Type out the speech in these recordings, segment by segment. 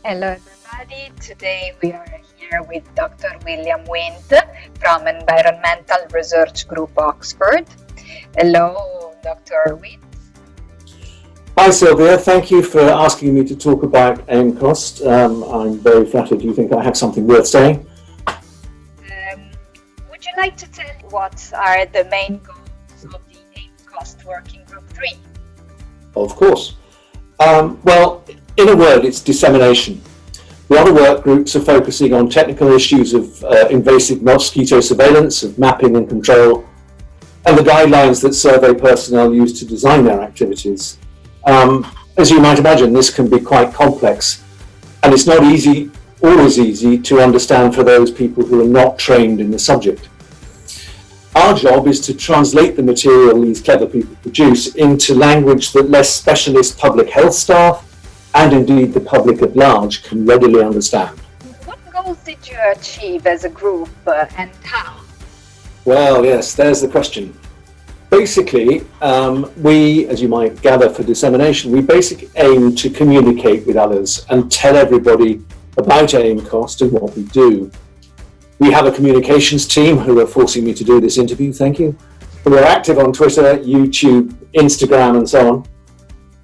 Hello everybody, today we are here with Dr. William Wint from Environmental Research Group Oxford. Hello Dr. Wint. Hi Silvia, thank you for asking me to talk about COST. I'm very flattered you think I have something worth saying. Would you like to tell what are the main goals of the COST Working Group 3? Of course. Well, in a word, it's dissemination. The other work groups are focusing on technical issues of invasive mosquito surveillance, of mapping and control, and the guidelines that survey personnel use to design their activities. As you might imagine, this can be quite complex, and it's not always easy to understand for those people who are not trained in the subject. Our job is to translate the material these clever people produce into language that less specialist public health staff and indeed the public at large can readily understand. What goals did you achieve as a group and how? Well, yes, there's the question. Basically, we, as you might gather for dissemination, we basically aim to communicate with others and tell everybody about COST and what we do. We have a communications team who are forcing me to do this interview, thank you, who are active on Twitter, YouTube, Instagram and so on.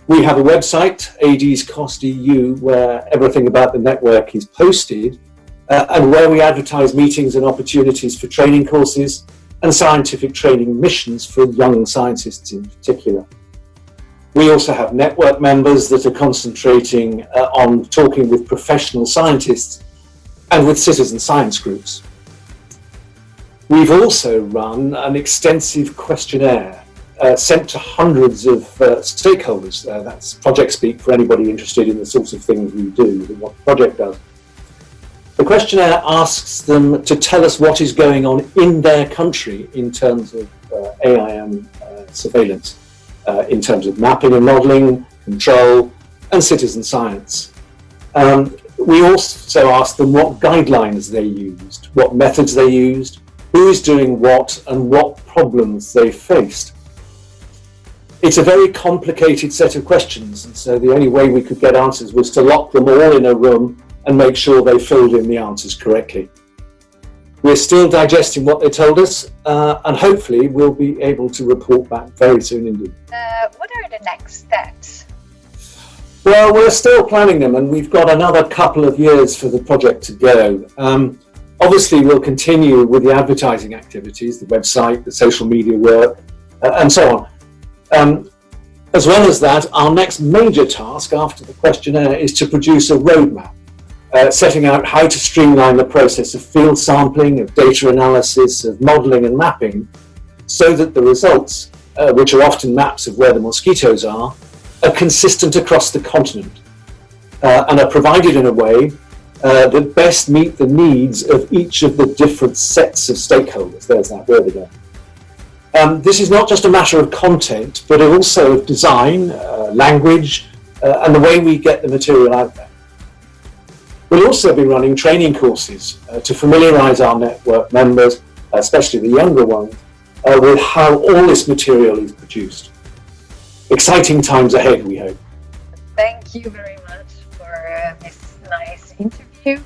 We have a website, AD's COST EU, where everything about the network is posted and where we advertise meetings and opportunities for training courses and scientific training missions for young scientists in particular. We also have network members that are concentrating on talking with professional scientists and with citizen science groups. We've also run an extensive questionnaire sent to hundreds of stakeholders. That's project speak for anybody interested in the sorts of things we do, what the project does. The questionnaire asks them to tell us what is going on in their country in terms of AIM surveillance, in terms of mapping and modelling, control, and citizen science. We also asked them what guidelines they used, what methods they used, who is doing what, and what problems they faced. It's a very complicated set of questions, and so the only way we could get answers was to lock them all in a room and make sure they filled in the answers correctly. We're still digesting what they told us, and hopefully we'll be able to report back very soon indeed. What are the next steps? Well, we're still planning them, and we've got another couple of years for the project to go. Obviously, we'll continue with the advertising activities, the website, the social media work, and so on. As well as that, our next major task after the questionnaire is to produce a roadmap, setting out how to streamline the process of field sampling, of data analysis, of modelling and mapping, so that the results, which are often maps of where the mosquitoes are consistent across the continent and are provided in a way that best meet the needs of each of the different sets of stakeholders. There's that word again. This is not just a matter of content, but also of design, language, and the way we get the material out there. We'll also be running training courses to familiarise our network members, especially the younger ones, with how all this material is produced. Exciting times ahead, we hope. Thank you very much for this nice interview.